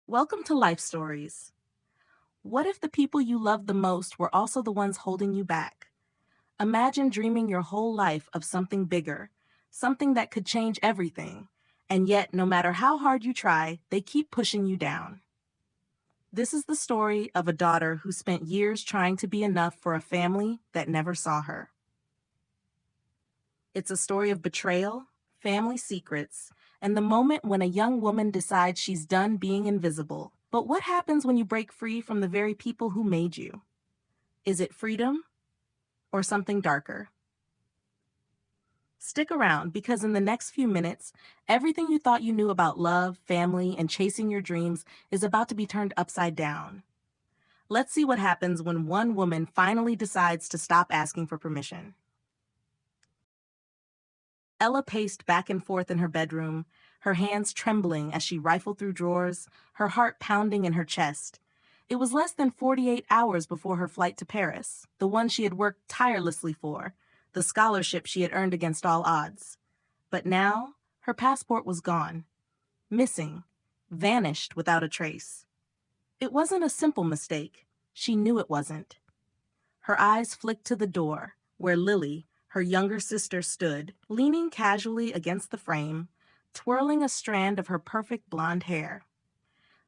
Welcome to Life Stories. What if the people you love the most were also the ones holding you back? Imagine dreaming your whole life of something bigger, something that could change everything, and yet, no matter how hard you try, they keep pushing you down. This is the story of a daughter who spent years trying to be enough for a family that never saw her. It's a story of betrayal, family secrets, and the moment when a young woman decides she's done being invisible. But what happens when you break free from the very people who made you? Is it freedom or something darker? Stick around because in the next few minutes, everything you thought you knew about love, family, and chasing your dreams is about to be turned upside down. Let's see what happens when one woman finally decides to stop asking for permission. Ella paced back and forth in her bedroom, her hands trembling as she rifled through drawers, her heart pounding in her chest. It was less than 48 hours before her flight to Paris, the one she had worked tirelessly for, the scholarship she had earned against all odds. But now, her passport was gone, missing, vanished without a trace. It wasn't a simple mistake. She knew it wasn't. Her eyes flicked to the door, where Lily, her younger sister, stood, leaning casually against the frame, twirling a strand of her perfect blonde hair.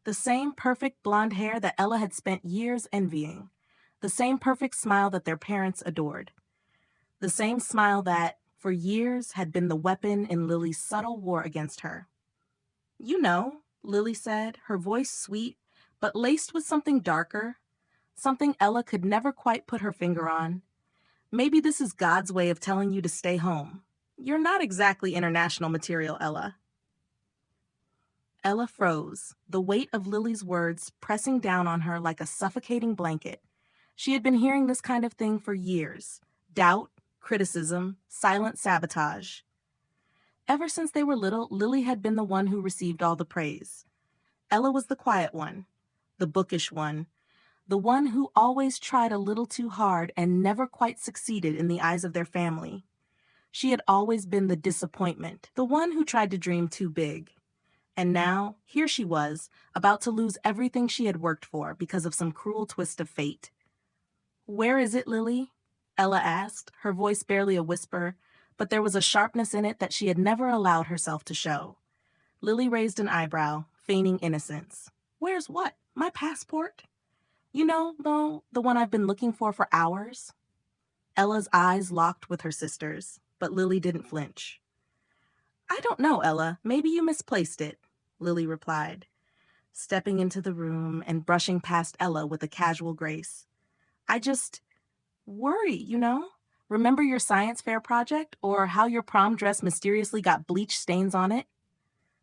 The same perfect blonde hair that Ella had spent years envying. The same perfect smile that their parents adored. The same smile that, for years, had been the weapon in Lily's subtle war against her. "You know," Lily said, her voice sweet, but laced with something darker, something Ella could never quite put her finger on. "Maybe this is God's way of telling you to stay home. You're not exactly international material, Ella." Ella froze, the weight of Lily's words pressing down on her like a suffocating blanket. She had been hearing this kind of thing for years. Doubt, criticism, silent sabotage. Ever since they were little, Lily had been the one who received all the praise. Ella was the quiet one, the bookish one, the one who always tried a little too hard and never quite succeeded in the eyes of their family. She had always been the disappointment, the one who tried to dream too big. And now, here she was, about to lose everything she had worked for because of some cruel twist of fate. "Where is it, Lily?" Ella asked, her voice barely a whisper, but there was a sharpness in it that she had never allowed herself to show. Lily raised an eyebrow, feigning innocence. "Where's what? My passport?" "You know, though, the one I've been looking for hours?" Ella's eyes locked with her sister's, but Lily didn't flinch. "I don't know, Ella. Maybe you misplaced it," Lily replied, stepping into the room and brushing past Ella with a casual grace. "I just worry, you know? Remember your science fair project, or how your prom dress mysteriously got bleach stains on it?"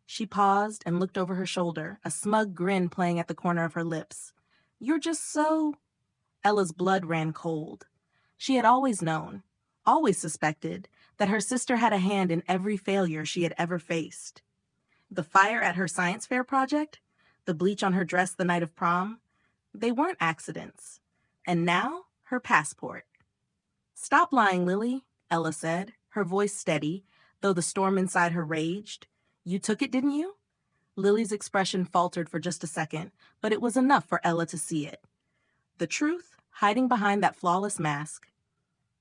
She paused and looked over her shoulder, a smug grin playing at the corner of her lips. "You're just so—" Ella's blood ran cold. She had always known, always suspected, that her sister had a hand in every failure she had ever faced. The fire at her science fair project, the bleach on her dress the night of prom, they weren't accidents. And now, her passport. "Stop lying, Lily," Ella said, her voice steady, though the storm inside her raged. "You took it, didn't you?" Lily's expression faltered for just a second, but it was enough for Ella to see it. The truth, hiding behind that flawless mask.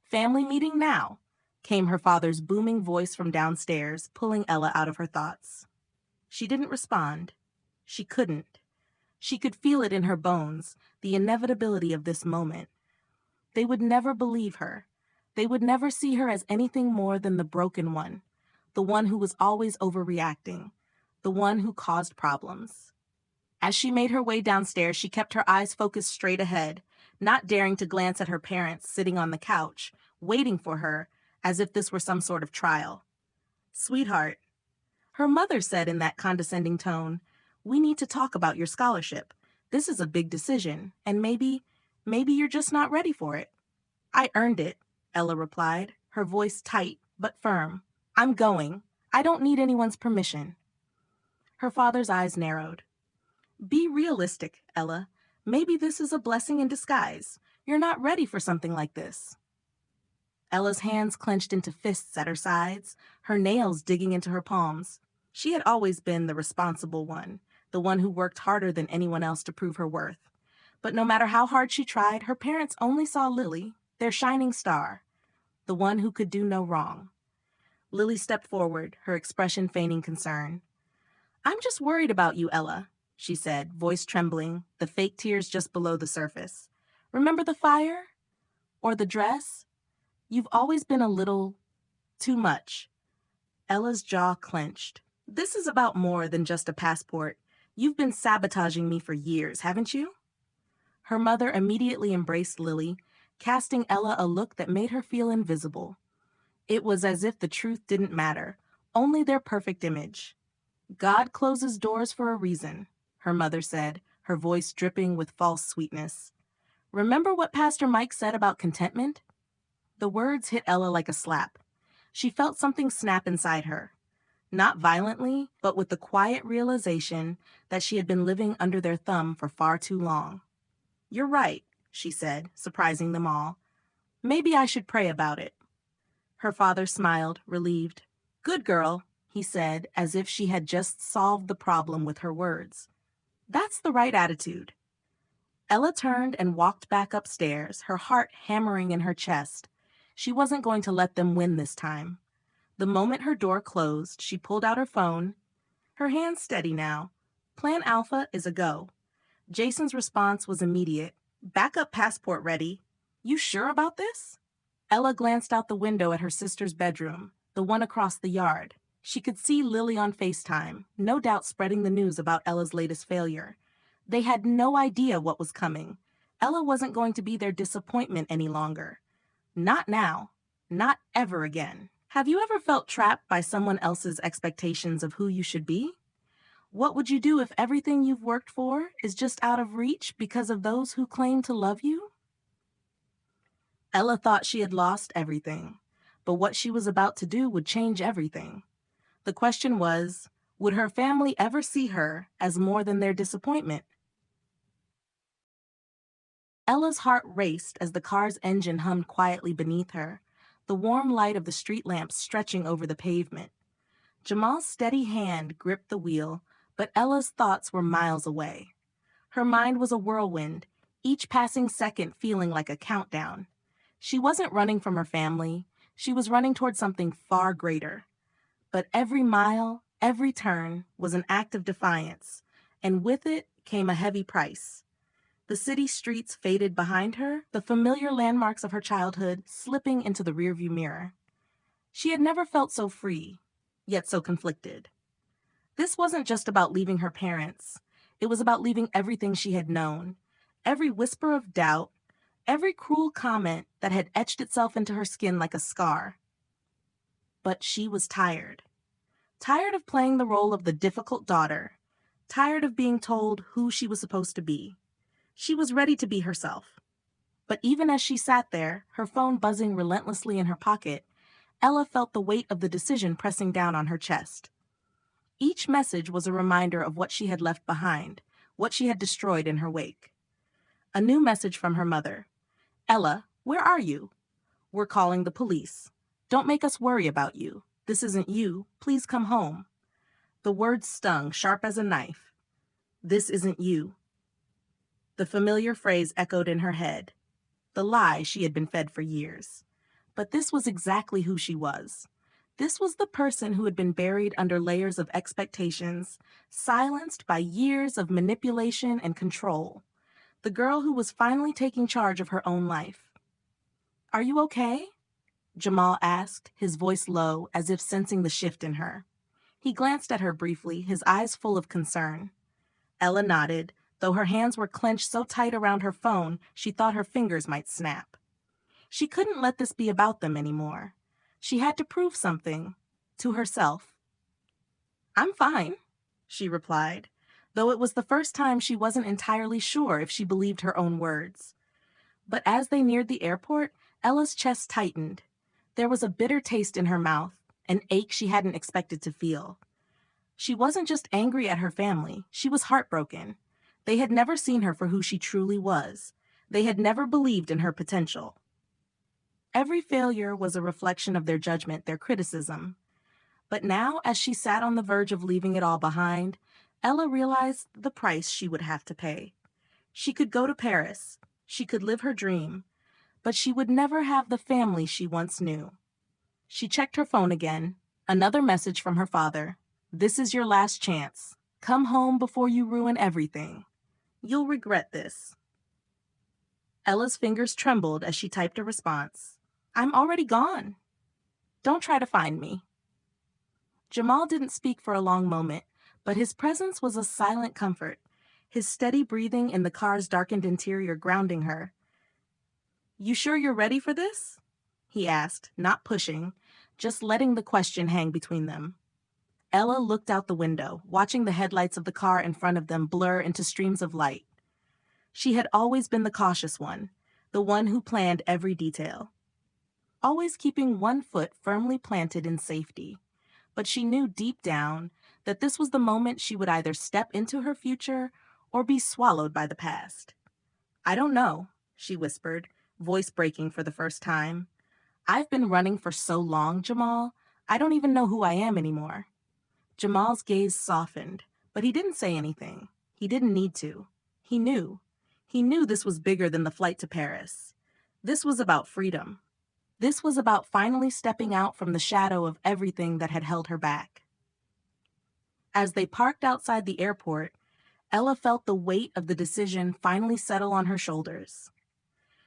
"Family meeting now," came her father's booming voice from downstairs, pulling Ella out of her thoughts. She didn't respond. She couldn't. She could feel it in her bones, the inevitability of this moment. They would never believe her. They would never see her as anything more than the broken one, the one who was always overreacting, the one who caused problems. As she made her way downstairs, she kept her eyes focused straight ahead, not daring to glance at her parents sitting on the couch, waiting for her, as if this were some sort of trial. "Sweetheart," her mother said in that condescending tone, "we need to talk about your scholarship. This is a big decision, and maybe you're just not ready for it." "I earned it," Ella replied, her voice tight but firm. "I'm going. I don't need anyone's permission." Her father's eyes narrowed. "Be realistic, Ella. Maybe this is a blessing in disguise. You're not ready for something like this." Ella's hands clenched into fists at her sides, her nails digging into her palms. She had always been the responsible one, the one who worked harder than anyone else to prove her worth. But no matter how hard she tried, her parents only saw Lily, their shining star, the one who could do no wrong. Lily stepped forward, her expression feigning concern. "I'm just worried about you, Ella," she said, voice trembling, the fake tears just below the surface. "Remember the fire? Or the dress? You've always been a little too much." Ella's jaw clenched. "This is about more than just a passport. You've been sabotaging me for years, haven't you?" Her mother immediately embraced Lily, casting Ella a look that made her feel invisible. It was as if the truth didn't matter, only their perfect image. "God closes doors for a reason," her mother said, her voice dripping with false sweetness. "Remember what Pastor Mike said about contentment?" The words hit Ella like a slap. She felt something snap inside her. Not violently, but with the quiet realization that she had been living under their thumb for far too long. "You're right," she said, surprising them all. "Maybe I should pray about it." Her father smiled, relieved. "Good girl," he said, as if she had just solved the problem with her words. "That's the right attitude." Ella turned and walked back upstairs, her heart hammering in her chest. She wasn't going to let them win this time. The moment her door closed, she pulled out her phone. Her hands steady now. Plan Alpha is a go. Jason's response was immediate. "Backup passport ready. You sure about this?" Ella glanced out the window at her sister's bedroom, the one across the yard. She could see Lily on FaceTime, no doubt spreading the news about Ella's latest failure. They had no idea what was coming. Ella wasn't going to be their disappointment any longer. Not now. Not ever again. Have you ever felt trapped by someone else's expectations of who you should be? What would you do if everything you've worked for is just out of reach because of those who claim to love you? Ella thought she had lost everything, but what she was about to do would change everything. The question was, would her family ever see her as more than their disappointment? Ella's heart raced as the car's engine hummed quietly beneath her, the warm light of the street lamps stretching over the pavement. Jamal's steady hand gripped the wheel, but Ella's thoughts were miles away. Her mind was a whirlwind, each passing second feeling like a countdown. She wasn't running from her family. She was running toward something far greater. But every mile, every turn was an act of defiance, and with it came a heavy price. The city streets faded behind her, the familiar landmarks of her childhood slipping into the rearview mirror. She had never felt so free, yet so conflicted. This wasn't just about leaving her parents. It was about leaving everything she had known. Every whisper of doubt, every cruel comment that had etched itself into her skin like a scar. But she was tired. Tired of playing the role of the difficult daughter. Tired of being told who she was supposed to be. She was ready to be herself. But even as she sat there, her phone buzzing relentlessly in her pocket, Ella felt the weight of the decision pressing down on her chest. Each message was a reminder of what she had left behind, what she had destroyed in her wake. A new message from her mother. "Ella, where are you? We're calling the police. Don't make us worry about you. This isn't you. Please come home." The words stung, sharp as a knife. "This isn't you." The familiar phrase echoed in her head. The lie she had been fed for years. But this was exactly who she was. This was the person who had been buried under layers of expectations, silenced by years of manipulation and control. The girl who was finally taking charge of her own life. "Are you okay?" Jamal asked, his voice low, as if sensing the shift in her. He glanced at her briefly, his eyes full of concern. Ella nodded, though her hands were clenched so tight around her phone she thought her fingers might snap. She couldn't let this be about them anymore. She had to prove something to herself. "I'm fine," she replied, though it was the first time she wasn't entirely sure if she believed her own words. But as they neared the airport, Ella's chest tightened. There was a bitter taste in her mouth, an ache she hadn't expected to feel. She wasn't just angry at her family, she was heartbroken. They had never seen her for who she truly was. They had never believed in her potential. Every failure was a reflection of their judgment, their criticism. But now, as she sat on the verge of leaving it all behind, Ella realized the price she would have to pay. She could go to Paris, she could live her dream, but she would never have the family she once knew. She checked her phone again. Another message from her father. "This is your last chance. Come home before you ruin everything. You'll regret this." Ella's fingers trembled as she typed a response. "I'm already gone. Don't try to find me." Jamal didn't speak for a long moment, but his presence was a silent comfort, his steady breathing in the car's darkened interior grounding her. "You sure you're ready for this?" he asked, not pushing, just letting the question hang between them. Ella looked out the window, watching the headlights of the car in front of them blur into streams of light. She had always been the cautious one, the one who planned every detail, always keeping one foot firmly planted in safety. But she knew deep down that this was the moment she would either step into her future or be swallowed by the past. "I don't know," she whispered, voice breaking for the first time. "I've been running for so long, Jamal, I don't even know who I am anymore." Jamal's gaze softened, but he didn't say anything. He didn't need to. He knew. He knew this was bigger than the flight to Paris. This was about freedom. This was about finally stepping out from the shadow of everything that had held her back. As they parked outside the airport, Ella felt the weight of the decision finally settle on her shoulders.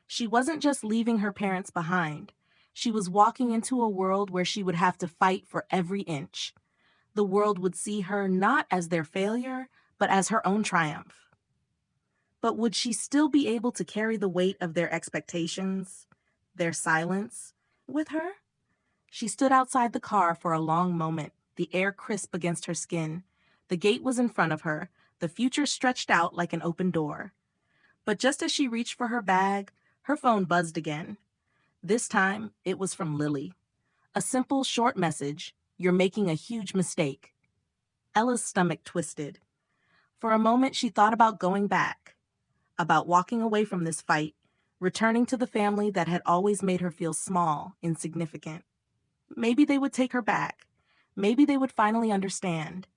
She wasn't just leaving her parents behind. She was walking into a world where she would have to fight for every inch. The world would see her not as their failure, but as her own triumph. But would she still be able to carry the weight of their expectations, their silence, with her? She stood outside the car for a long moment, the air crisp against her skin. The gate was in front of her, the future stretched out like an open door. But just as she reached for her bag, her phone buzzed again. This time, it was from Lily. A simple, short message: "You're making a huge mistake." Ella's stomach twisted. For a moment, she thought about going back, about walking away from this fight, returning to the family that had always made her feel small, insignificant. Maybe they would take her back. Maybe they would finally understand.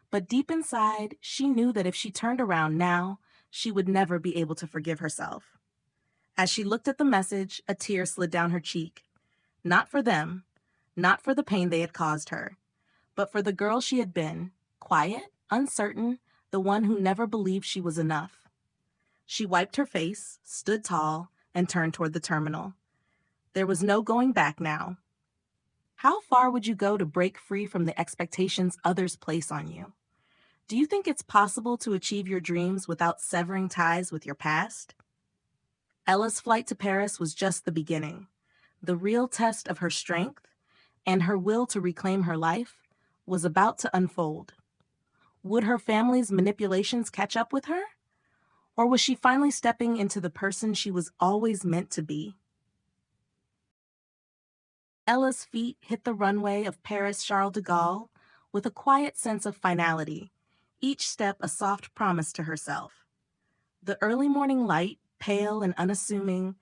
But deep inside, she knew that if she turned around now, she would never be able to forgive herself. As she looked at the message, a tear slid down her cheek. Not for them, not for the pain they had caused her, but for the girl she had been, quiet, uncertain, the one who never believed she was enough. She wiped her face, stood tall, and turned toward the terminal. There was no going back now. How far would you go to break free from the expectations others place on you? Do you think it's possible to achieve your dreams without severing ties with your past? Ella's flight to Paris was just the beginning. The real test of her strength and her will to reclaim her life was about to unfold. Would her family's manipulations catch up with her? Or was she finally stepping into the person she was always meant to be? Ella's feet hit the runway of Paris Charles de Gaulle with a quiet sense of finality, each step a soft promise to herself. The early morning light, pale and unassuming,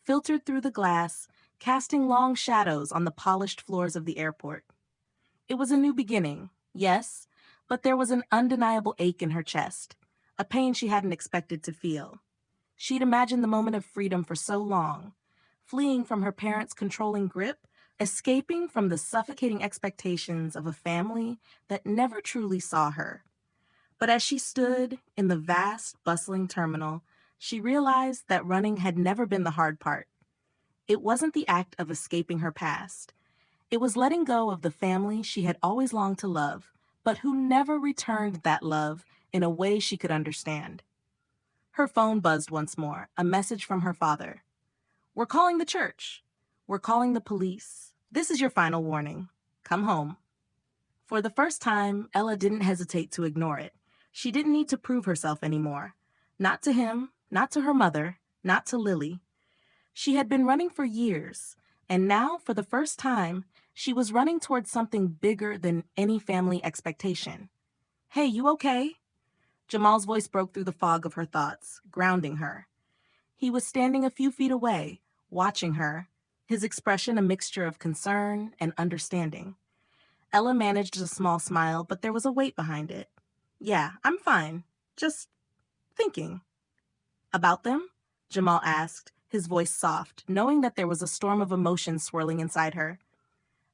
filtered through the glass, casting long shadows on the polished floors of the airport. It was a new beginning, yes, but there was an undeniable ache in her chest, a pain she hadn't expected to feel. She'd imagined the moment of freedom for so long, fleeing from her parents' controlling grip, escaping from the suffocating expectations of a family that never truly saw her. But as she stood in the vast, bustling terminal, she realized that running had never been the hard part. It wasn't the act of escaping her past. It was letting go of the family she had always longed to love, but who never returned that love in a way she could understand. Her phone buzzed once more, a message from her father. "We're calling the church. We're calling the police. This is your final warning. Come home." For the first time, Ella didn't hesitate to ignore it. She didn't need to prove herself anymore. Not to him, not to her mother, not to Lily. She had been running for years, and now, for the first time, she was running towards something bigger than any family expectation. "Hey, you okay?" Jamal's voice broke through the fog of her thoughts, grounding her. He was standing a few feet away, watching her, his expression a mixture of concern and understanding. Ella managed a small smile, but there was a weight behind it. Yeah, I'm fine. Just thinking. About them? Jamal asked, his voice soft, knowing that there was a storm of emotion swirling inside her.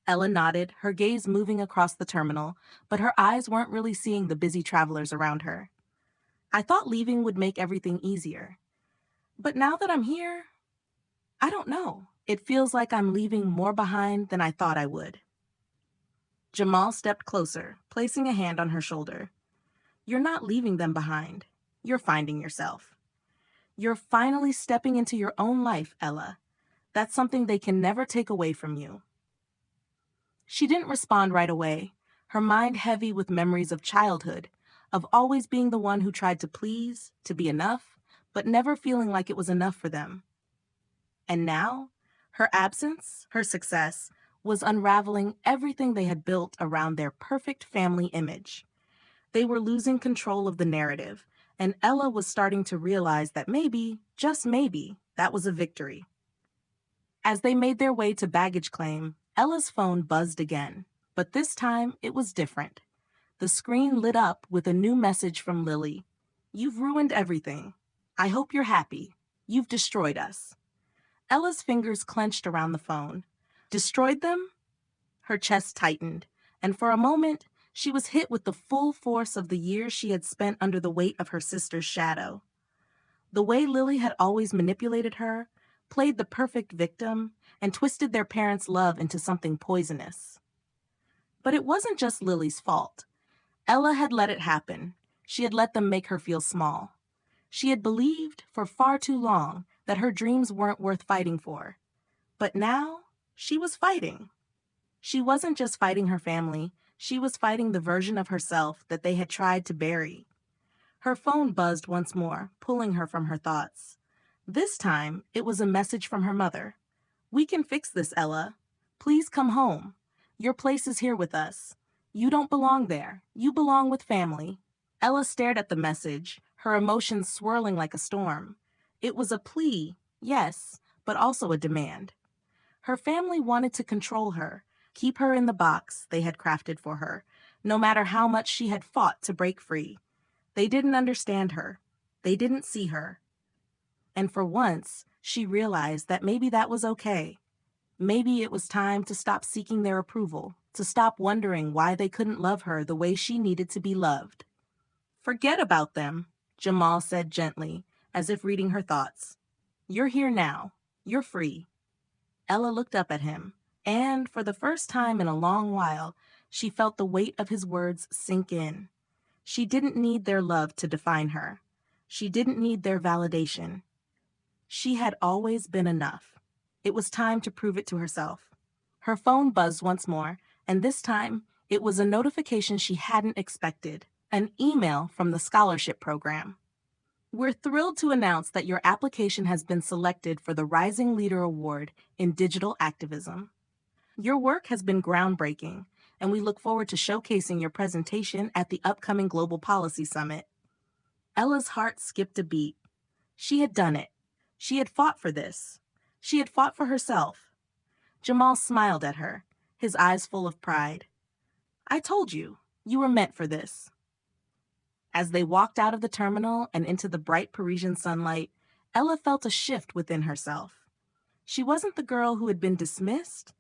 Ella nodded, her gaze moving across the terminal, but her eyes weren't really seeing the busy travelers around her. I thought leaving would make everything easier. But now that I'm here, I don't know. It feels like I'm leaving more behind than I thought I would. Jamal stepped closer, placing a hand on her shoulder. You're not leaving them behind. You're finding yourself. You're finally stepping into your own life, Ella. That's something they can never take away from you. She didn't respond right away, her mind heavy with memories of childhood, of always being the one who tried to please, to be enough, but never feeling like it was enough for them. And now, her absence, her success, was unraveling everything they had built around their perfect family image. They were losing control of the narrative, and Ella was starting to realize that maybe, just maybe, that was a victory. As they made their way to baggage claim, Ella's phone buzzed again, but this time it was different. The screen lit up with a new message from Lily. You've ruined everything. I hope you're happy. You've destroyed us. Ella's fingers clenched around the phone. Destroyed them? Her chest tightened, and for a moment, she was hit with the full force of the years she had spent under the weight of her sister's shadow. The way Lily had always manipulated her, played the perfect victim, and twisted their parents' love into something poisonous. But it wasn't just Lily's fault. Ella had let it happen. She had let them make her feel small. She had believed, for far too long, that her dreams weren't worth fighting for. But now, she was fighting. She wasn't just fighting her family, she was fighting the version of herself that they had tried to bury. Her phone buzzed once more, pulling her from her thoughts. This time, it was a message from her mother. We can fix this, Ella. Please come home. Your place is here with us. You don't belong there. You belong with family. Ella stared at the message, her emotions swirling like a storm. It was a plea, yes, but also a demand. Her family wanted to control her, keep her in the box they had crafted for her, no matter how much she had fought to break free. They didn't understand her. They didn't see her. And for once, she realized that maybe that was okay. Maybe it was time to stop seeking their approval, to stop wondering why they couldn't love her the way she needed to be loved. Forget about them, Jamal said gently, as if reading her thoughts. You're here now. You're free. Ella looked up at him, and for the first time in a long while, she felt the weight of his words sink in. She didn't need their love to define her. She didn't need their validation. She had always been enough. It was time to prove it to herself. Her phone buzzed once more, and this time it was a notification she hadn't expected, an email from the scholarship program. We're thrilled to announce that your application has been selected for the Rising Leader Award in Digital Activism. Your work has been groundbreaking, and we look forward to showcasing your presentation at the upcoming Global Policy Summit. Ella's heart skipped a beat. She had done it. She had fought for this. She had fought for herself. Jamal smiled at her, his eyes full of pride. I told you, you were meant for this. As they walked out of the terminal and into the bright Parisian sunlight, Ella felt a shift within herself. She wasn't the girl who had been dismissed,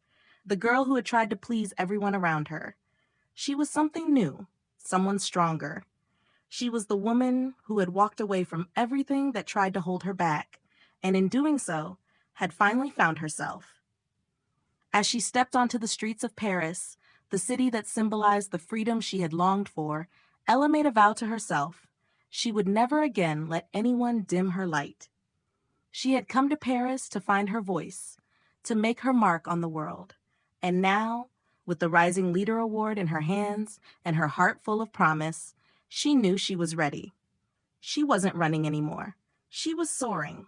the girl who had tried to please everyone around her. She was something new, someone stronger. She was the woman who had walked away from everything that tried to hold her back, and in doing so, had finally found herself. As she stepped onto the streets of Paris, the city that symbolized the freedom she had longed for, Ella made a vow to herself. She would never again let anyone dim her light. She had come to Paris to find her voice, to make her mark on the world. And now, with the Rising Leader Award in her hands and her heart full of promise, she knew she was ready. She wasn't running anymore. She was soaring.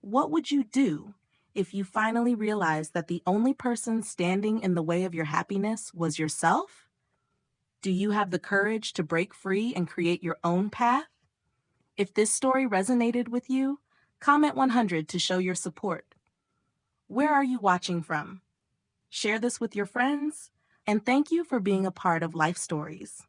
What would you do if you finally realized that the only person standing in the way of your happiness was yourself? Do you have the courage to break free and create your own path? If this story resonated with you, comment 100 to show your support. Where are you watching from? Share this with your friends, and thank you for being a part of Life Stories.